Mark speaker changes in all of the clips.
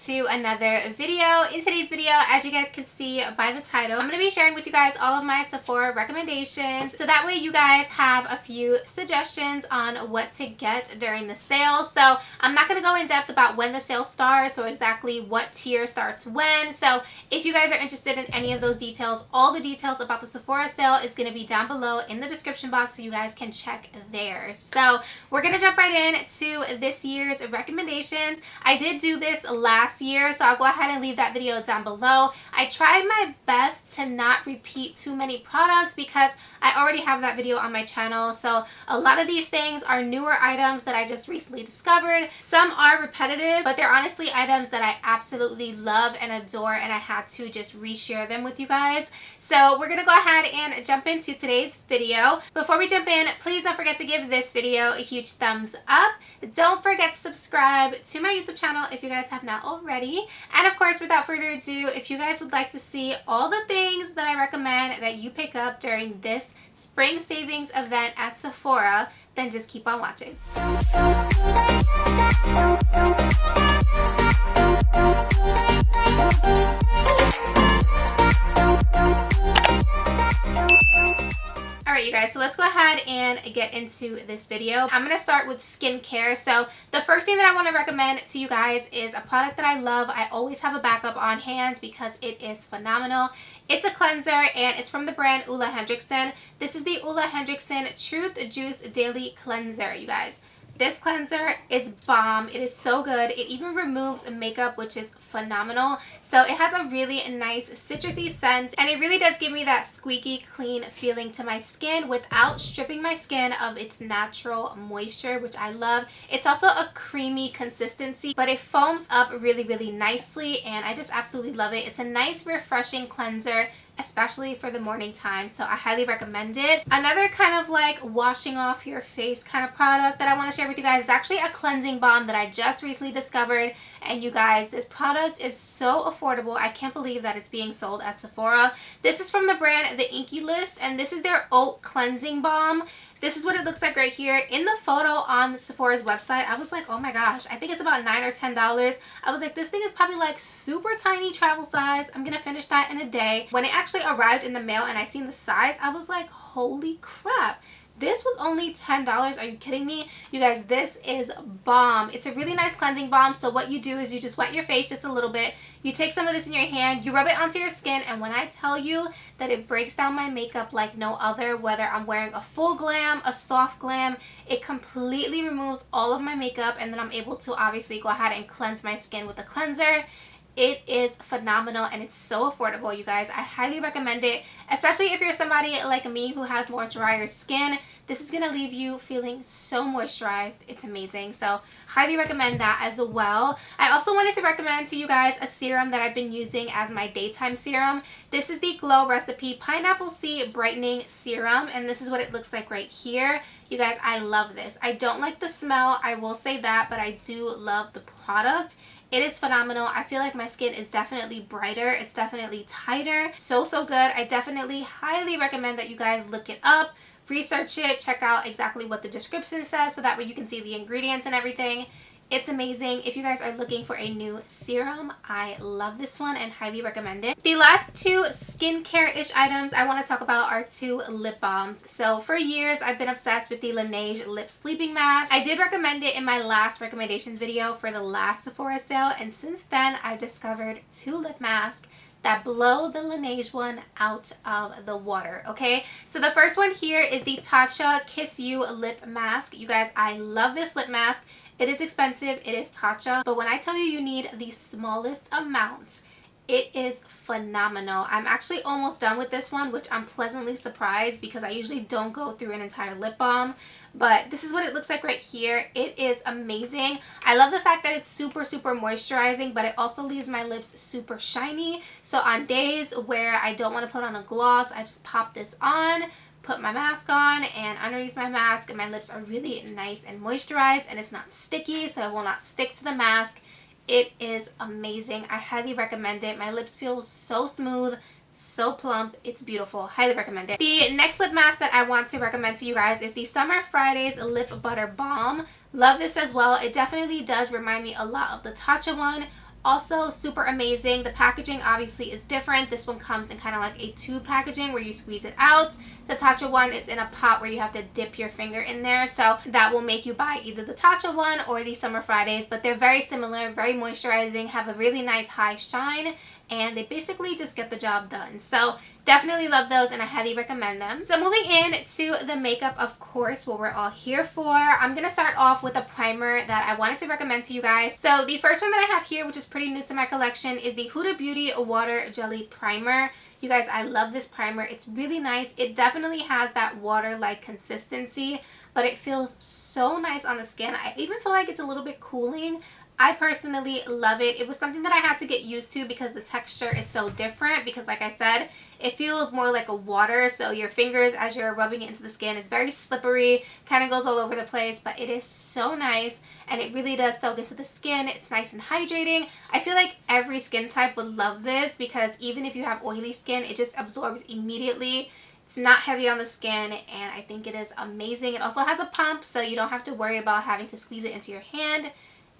Speaker 1: to another video. In today's video, as you guys can see by the title, I'm going to be sharing with you guys all of my Sephora recommendations, so that way you guys have a few suggestions on what to get during the sale. So I'm not going to go in depth about when the sale starts or exactly what tier starts when. So if you guys are interested in any of those details, all the details about the Sephora sale is going to be down below in the description box, so you guys can check there. So we're going to jump right in to this year's recommendations. I did do this last year, so I'll go ahead and leave that video down below. I tried my best to not repeat too many products because I already have that video on my channel. So a lot of these things are newer items that I just recently discovered. Some are repetitive, but they're honestly items that I absolutely love and adore, and I had to just reshare them with you guys. So we're going to go ahead and jump into today's video. Before we jump in, please don't forget to give this video a huge thumbs up. Don't forget to subscribe to my YouTube channel if you guys have not already. And of course, without further ado, if you guys would like to see all the things that I recommend that you pick up during this spring savings event at Sephora, then just keep on watching. Alright you guys, so let's go ahead and get into this video. I'm going to start with skincare. So the first thing that I want to recommend to you guys is a product that I love. I always have a backup on hand because it is phenomenal. It's a cleanser and it's from the brand Ole Henriksen. This is the Ole Henriksen Truth Juice Daily Cleanser, you guys. This cleanser is bomb. It is so good. It even removes makeup, which is phenomenal. So it has a really nice citrusy scent, and it really does give me that squeaky clean feeling to my skin without stripping my skin of its natural moisture, which I love. It's also a creamy consistency, but it foams up really, really nicely, and I just absolutely love it. It's a nice, refreshing cleanser, especially for the morning time, so I highly recommend it. Another kind of like washing off your face kind of product that I want to share with you guys is actually a cleansing balm that I just recently discovered. And you guys, this product is so affordable. I can't believe that it's being sold at Sephora. This is from the brand The Inky List, and this is their oat cleansing balm. This is what it looks like right here. In the photo on Sephora's website, I was like, oh my gosh, I think it's about $9 or $10. I was like, this thing is probably like super tiny travel size. I'm gonna finish that in a day. When it actually arrived in the mail and I seen the size, I was like, holy crap. This was only $10. Are you kidding me? You guys, this is bomb. It's a really nice cleansing balm. So what you do is you just wet your face just a little bit. You take some of this in your hand, you rub it onto your skin, and when I tell you that it breaks down my makeup like no other, whether I'm wearing a full glam, a soft glam, it completely removes all of my makeup, and then I'm able to obviously go ahead and cleanse my skin with a cleanser. It is phenomenal and it's so affordable, you guys. I highly recommend it, especially if you're somebody like me who has more drier skin. This is going to leave you feeling so moisturized. It's amazing. So highly recommend that as well. I also wanted to recommend to you guys a serum that I've been using as my daytime serum. This is the Glow Recipe Pineapple C Brightening Serum, and this is what it looks like right here. You guys, I love this. I don't like the smell, I will say that, but I do love the product. It is phenomenal. I feel like my skin is definitely brighter. It's definitely tighter. So, so good. I definitely highly recommend that you guys look it up, research it, check out exactly what the description says so that way you can see the ingredients and everything. It's amazing. If you guys are looking for a new serum, I love this one and highly recommend it. The last two skincare-ish items I want to talk about are two lip balms. So for years, I've been obsessed with the Laneige Lip Sleeping Mask. I did recommend it in my last recommendations video for the last Sephora sale, and since then, I've discovered two lip masks that blow the Laneige one out of the water, okay? So the first one here is the Tatcha Kiss You Lip Mask. You guys, I love this lip mask. It is expensive, it is Tatcha, but when I tell you you need the smallest amount, it is phenomenal. I'm actually almost done with this one, which I'm pleasantly surprised because I usually don't go through an entire lip balm. But this is what it looks like right here. It is amazing. I love the fact that it's super, super moisturizing, but it also leaves my lips super shiny. So on days where I don't want to put on a gloss, I just pop this on, put my mask on, and underneath my mask, my lips are really nice and moisturized, and it's not sticky, so it will not stick to the mask. It is amazing. I highly recommend it. My lips feel so smooth, so plump. It's beautiful. Highly recommend it. The next lip mask that I want to recommend to you guys is the Summer Fridays Lip Butter Balm. Love this as well. It definitely does remind me a lot of the Tatcha one. Also super amazing. The packaging obviously is different. This one comes in kind of like a tube packaging where you squeeze it out. The Tatcha one is in a pot where you have to dip your finger in there, so that will make you buy either the Tatcha one or the Summer Fridays, but they're very similar, very moisturizing, have a really nice high shine, and they basically just get the job done. So definitely love those and I highly recommend them. So moving in to the makeup, of course, what we're all here for. I'm going to start off with a primer that I wanted to recommend to you guys. So the first one that I have here, which is pretty new to my collection, is the Huda Beauty Water Jelly Primer. You guys, I love this primer. It's really nice. It definitely has that water-like consistency, but it feels so nice on the skin. I even feel like it's a little bit cooling. I personally love it. It was something that I had to get used to because the texture is so different, because like I said, it feels more like a water, so your fingers as you're rubbing it into the skin, it's very slippery, kind of goes all over the place, but it is so nice and it really does soak into the skin. It's nice and hydrating. I feel like every skin type would love this because even if you have oily skin, it just absorbs immediately. It's not heavy on the skin and I think it is amazing. It also has a pump, so you don't have to worry about having to squeeze it into your hand.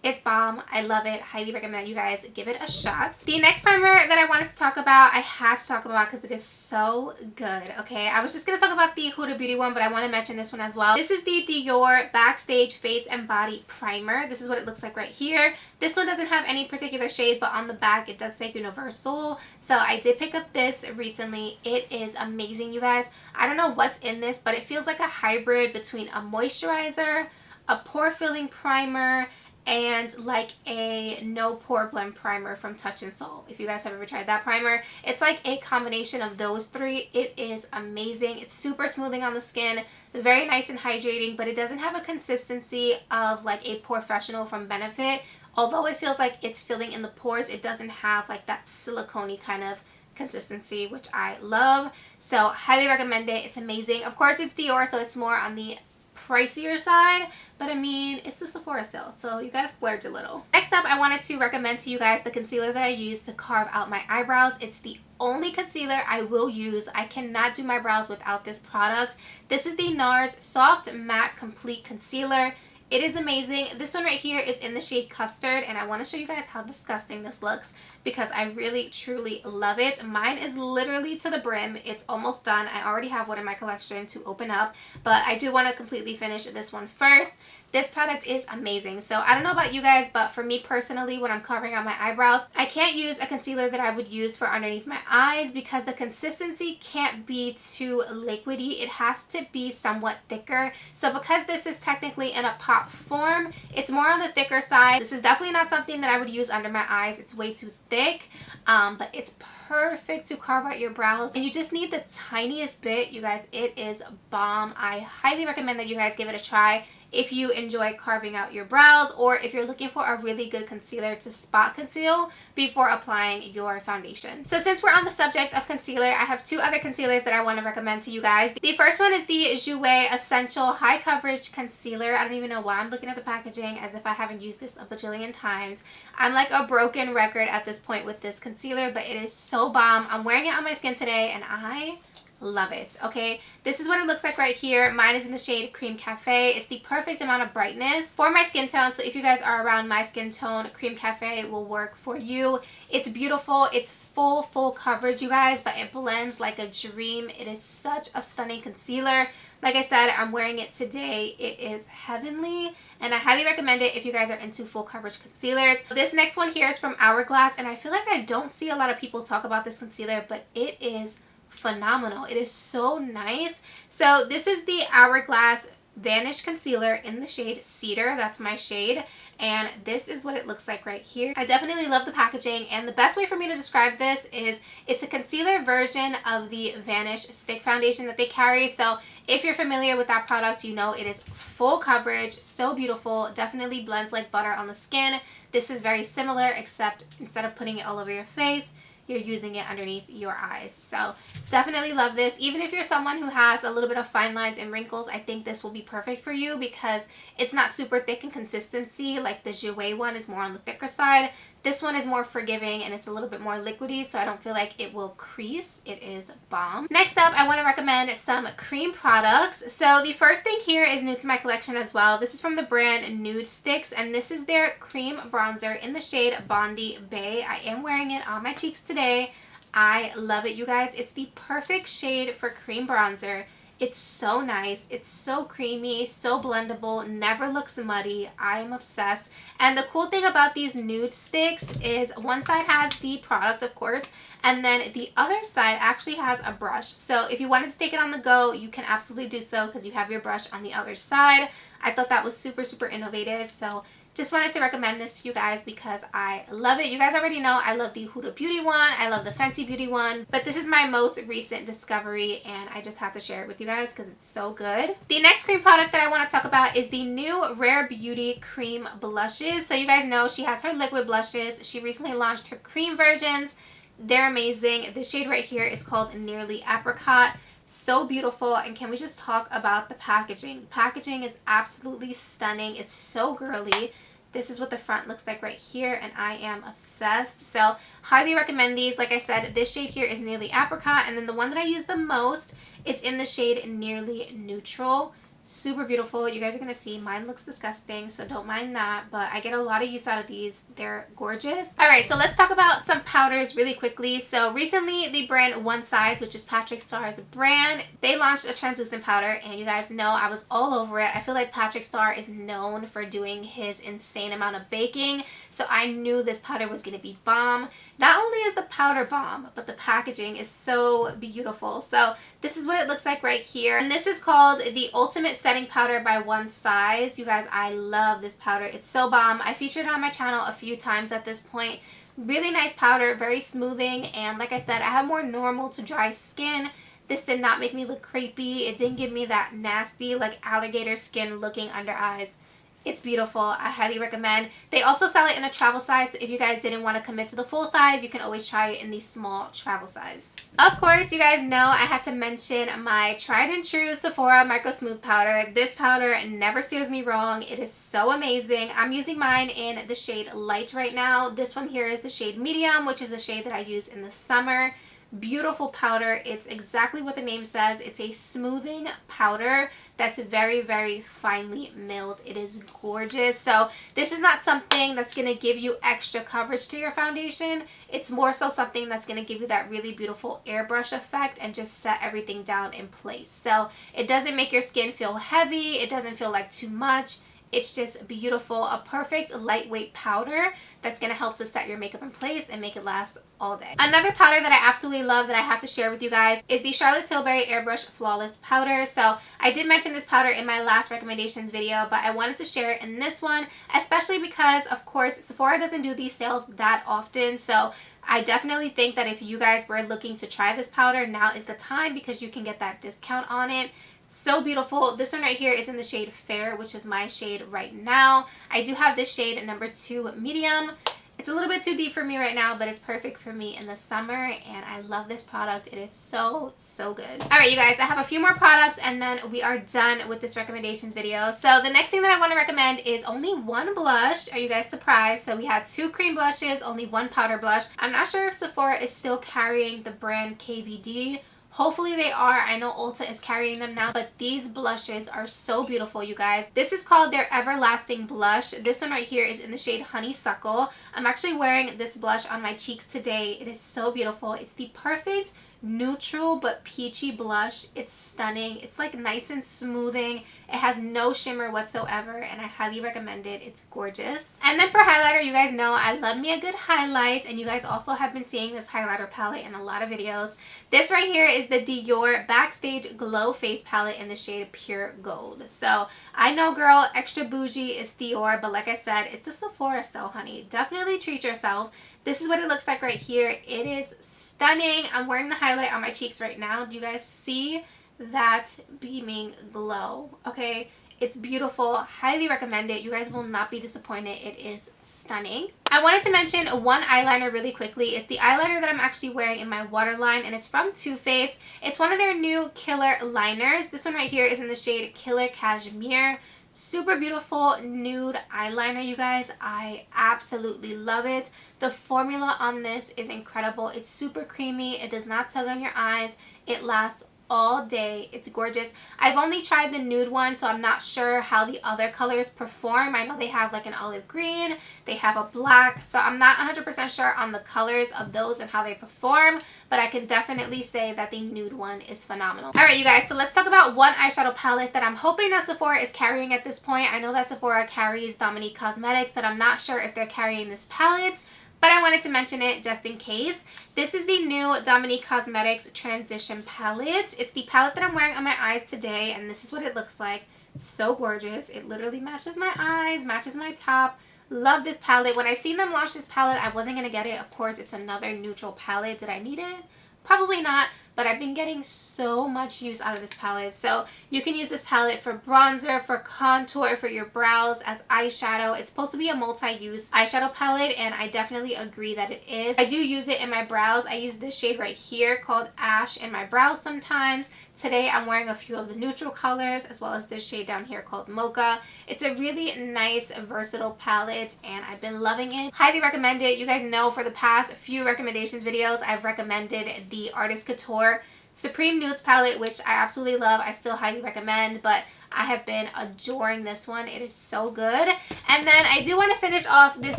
Speaker 1: It's bomb. I love it. Highly recommend you guys give it a shot. The next primer that I wanted to talk about, I had to talk about because it is so good, okay? I was just going to talk about the Huda Beauty one, but I want to mention this one as well. This is the Dior Backstage Face and Body Primer. This is what it looks like right here. This one doesn't have any particular shade, but on the back it does say Universal. So I did pick up this recently. It is amazing, you guys. I don't know what's in this, but it feels like a hybrid between a moisturizer, a pore filling primer, and like a no pore blend primer from Touch in Sol. If you guys have ever tried that primer, it's like a combination of those three. It is amazing. It's super smoothing on the skin, very nice and hydrating, but it doesn't have a consistency of like a Porefessional from Benefit. Although it feels like it's filling in the pores, it doesn't have like that silicone-y kind of consistency, which I love. So highly recommend it. It's amazing. Of course it's Dior, so it's more on the pricier side, but I mean, it's the Sephora sale, so you gotta splurge a little. Next up, I wanted to recommend to you guys the concealer that I use to carve out my eyebrows. It's the only concealer I will use. I cannot do my brows without this product. This is the NARS Soft Matte Complete Concealer. It is amazing. This one right here is in the shade Custard, and I want to show you guys how disgusting this looks because I really truly love it. Mine is literally to the brim. It's almost done. I already have one in my collection to open up, but I do want to completely finish this one first. This product is amazing. So I don't know about you guys, but for me personally, when I'm covering out my eyebrows, I can't use a concealer that I would use for underneath my eyes because the consistency can't be too liquidy. It has to be somewhat thicker. So because this is technically in a pot form, it's more on the thicker side. This is definitely not something that I would use under my eyes. It's way too thick, but it's perfect to carve out your brows, and you just need the tiniest bit. You guys, it is bomb. I highly recommend that you guys give it a try if you enjoy carving out your brows, or if you're looking for a really good concealer to spot conceal before applying your foundation. So since we're on the subject of concealer, I have two other concealers that I want to recommend to you guys. The first one is the Jouer Essential High Coverage Concealer. I don't even know why I'm looking at the packaging as if I haven't used this a bajillion times. I'm like a broken record at this point with this concealer, but it is so bomb. I'm wearing it on my skin today and I love it. Okay, this is what it looks like right here. Mine is in the shade Cream Cafe. It's the perfect amount of brightness for my skin tone, so if you guys are around my skin tone, Cream Cafe will work for you. It's beautiful. It's full coverage, you guys, but it blends like a dream. It is such a stunning concealer. Like I said, I'm wearing it today. It is heavenly, and I highly recommend it if you guys are into full coverage concealers. This next one here is from Hourglass, and I feel like I don't see a lot of people talk about this concealer, but it is phenomenal. It is so nice. So this is the Hourglass Vanish Concealer in the shade Cedar. That's my shade, and this is what it looks like right here. I definitely love the packaging, and the best way for me to describe this is it's a concealer version of the Vanish Stick Foundation that they carry. So if you're familiar with that product, you know it is full coverage, so beautiful, definitely blends like butter on the skin. This is very similar, except instead of putting it all over your face, you're using it underneath your eyes. So definitely love this. Even if you're someone who has a little bit of fine lines and wrinkles, I think this will be perfect for you because it's not super thick in consistency. Like the Jouer one is more on the thicker side. This one is more forgiving and it's a little bit more liquidy, so I don't feel like it will crease. It is bomb. Next up, I want to recommend some cream products. So the first thing here is new to my collection as well. This is from the brand Nude Sticks, and this is their cream bronzer in the shade Bondi Bay. I am wearing it on my cheeks today. I love it, you guys. It's the perfect shade for cream bronzer. It's so nice. It's so creamy, so blendable, never looks muddy. I am obsessed. And the cool thing about these nude sticks is one side has the product, of course, and then the other side actually has a brush. So if you wanted to take it on the go, you can absolutely do so because you have your brush on the other side. I thought that was super, super innovative. So just wanted to recommend this to you guys because I love it. You guys already know I love the Huda Beauty one. I love the Fenty Beauty one. But this is my most recent discovery and I just have to share it with you guys because it's so good. The next cream product that I want to talk about is the new Rare Beauty cream blushes. So you guys know she has her liquid blushes. She recently launched her cream versions. They're amazing. This shade right here is called Nearly Apricot. So beautiful. And can we just talk about the packaging? The packaging is absolutely stunning. It's so girly. This is what the front looks like right here, and I am obsessed. So highly recommend these. Like I said, this shade here is Nearly Apricot, and then the one that I use the most is in the shade Nearly Neutral. Super beautiful. You guys are going to see mine looks disgusting, so don't mind that, but I get a lot of use out of these. They're gorgeous. Alright, so let's talk about some powders really quickly. So recently the brand One Size, which is Patrick Starr's brand, they launched a translucent powder, and you guys know I was all over it. I feel like Patrick Starr is known for doing his insane amount of baking, so I knew this powder was going to be bomb. Not only is the powder bomb, but the packaging is so beautiful. So this is what it looks like right here, and this is called the Ultimate Setting Powder by One Size. You guys, I love this powder. It's so bomb. I featured it on my channel a few times at this point. Really nice powder, very smoothing, and like I said, I have more normal to dry skin. This did not make me look creepy. It didn't give me that nasty like alligator skin looking under eyes. It's beautiful. I highly recommend. They also sell it in a travel size, so if you guys didn't want to commit to the full size, you can always try it in the small travel size. Of course, you guys know I had to mention my tried and true Sephora Micro Smooth Powder. This powder never steers me wrong. It is so amazing. I'm using mine in the shade Light right now. This one here is the shade Medium, which is the shade that I use in the summer. Beautiful powder. It's exactly what the name says. It's a smoothing powder that's very, very finely milled. It is gorgeous. So this is not something that's going to give you extra coverage to your foundation. It's more so something that's going to give you that really beautiful airbrush effect and just set everything down in place. So it doesn't make your skin feel heavy. It doesn't feel like too much. It's just beautiful. A perfect lightweight powder that's going to help to set your makeup in place and make it last all day. Another powder that I absolutely love that I have to share with you guys is the Charlotte Tilbury Airbrush Flawless Powder. So I did mention this powder in my last recommendations video, but I wanted to share it in this one, especially because, of course, Sephora doesn't do these sales that often. So I definitely think that if you guys were looking to try this powder, now is the time because you can get that discount on it. So beautiful. This one right here is in the shade Fair, which is my shade right now. I do have this shade number 2 Medium. It's a little bit too deep for me right now, but it's perfect for me in the summer, and I love this product. It is so, so good. Alright, you guys, I have a few more products, and then we are done with this recommendations video. So the next thing that I want to recommend is only one blush. Are you guys surprised? So we had 2 cream blushes, only 1 powder blush. I'm not sure if Sephora is still carrying the brand KVD. Hopefully they are. I know Ulta is carrying them now, but these blushes are so beautiful, you guys. This is called their Everlasting Blush. This one right here is in the shade Honeysuckle. I'm actually wearing this blush on my cheeks today. It is so beautiful. It's the perfect neutral but peachy blush. It's stunning. It's like nice and smoothing. It has no shimmer whatsoever, and I highly recommend it. It's gorgeous. And then for highlighter, you guys know I love me a good highlight, and you guys also have been seeing this highlighter palette in a lot of videos. This right here is the Dior Backstage Glow Face Palette in the shade Pure Gold. So I know, girl, extra bougie is Dior, but like I said, it's a Sephora sale, honey. Definitely treat yourself. This is what it looks like right here. It is stunning. I'm wearing the highlight on my cheeks right now. Do you guys see that beaming glow? Okay, it's beautiful. Highly recommend it. You guys will not be disappointed. It is stunning. I wanted to mention one eyeliner really quickly. It's the eyeliner that I'm actually wearing in my waterline, and it's from Too Faced. It's one of their new Killer liners. This one right here is in the shade Killer Cashmere. Super beautiful nude eyeliner, you guys. I absolutely love it. The formula on this is incredible. It's super creamy. It does not tug on your eyes. It lasts all day. It's gorgeous. I've only tried the nude one, so I'm not sure how the other colors perform. I know they have like an olive green, they have a black, so I'm not 100% sure on the colors of those and how they perform, but I can definitely say that the nude one is phenomenal. Alright, you guys, so let's talk about one eyeshadow palette that I'm hoping that Sephora is carrying at this point. I know that Sephora carries Dominique Cosmetics, but I'm not sure if they're carrying this palette, but I wanted to mention it just in case. This is the new Dominique Cosmetics Transition Palette. It's the palette that I'm wearing on my eyes today, and this is what it looks like. So gorgeous. It literally matches my eyes, matches my top. Love this palette. When I seen them launch this palette, I wasn't going to get it. Of course, it's another neutral palette. Did I need it? Probably not, but I've been getting so much use out of this palette. So you can use this palette for bronzer, for contour, for your brows, as eyeshadow. It's supposed to be a multi-use eyeshadow palette, and I definitely agree that it is. I do use it in my brows. I use this shade right here called Ash in my brows sometimes. Today I'm wearing a few of the neutral colors, as well as this shade down here called Mocha. It's a really nice, versatile palette, and I've been loving it. Highly recommend it. You guys know for the past few recommendations videos, I've recommended the Artist Couture Supreme Nudes palette, which I absolutely love. I still highly recommend, but I have been adoring this one. It is so good. And then I do want to finish off this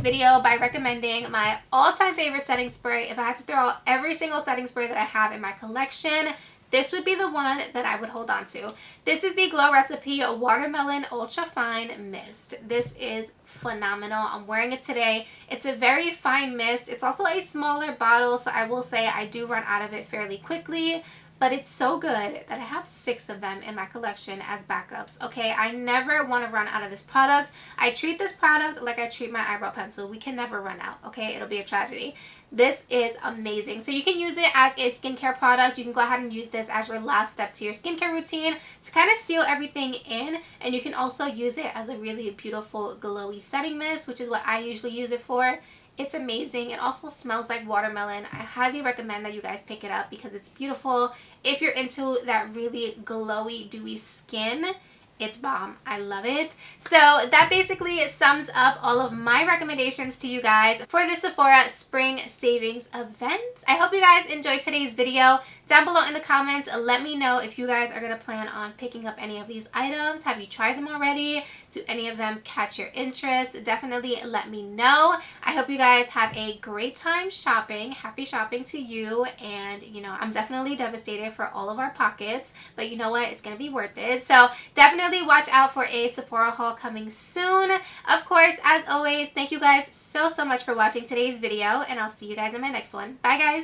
Speaker 1: video by recommending my all-time favorite setting spray. If I had to throw out every single setting spray that I have in my collection, this would be the one that I would hold on to. This is the Glow Recipe Watermelon Ultra Fine Mist. This is phenomenal. I'm wearing it today. It's a very fine mist. It's also a smaller bottle, so I will say I do run out of it fairly quickly. But it's so good that I have 6 of them in my collection as backups. Okay, I never want to run out of this product. I treat this product like I treat my eyebrow pencil. We can never run out, okay? It'll be a tragedy. This is amazing. So you can use it as a skincare product. You can go ahead and use this as your last step to your skincare routine to kind of seal everything in. And you can also use it as a really beautiful glowy setting mist, which is what I usually use it for. It's amazing. It also smells like watermelon. I highly recommend that you guys pick it up because it's beautiful. If you're into that really glowy, dewy skin, it's bomb. I love it. So that basically sums up all of my recommendations to you guys for the Sephora Spring Savings event. I hope you guys enjoyed today's video. Down below in the comments, let me know if you guys are going to plan on picking up any of these items. Have you tried them already? Do any of them catch your interest? Definitely let me know. I hope you guys have a great time shopping. Happy shopping to you. And, you know, I'm definitely devastated for all of our pockets. But you know what? It's going to be worth it. So definitely watch out for a Sephora haul coming soon. Of course, as always, thank you guys so much for watching today's video. And I'll see you guys in my next one. Bye, guys.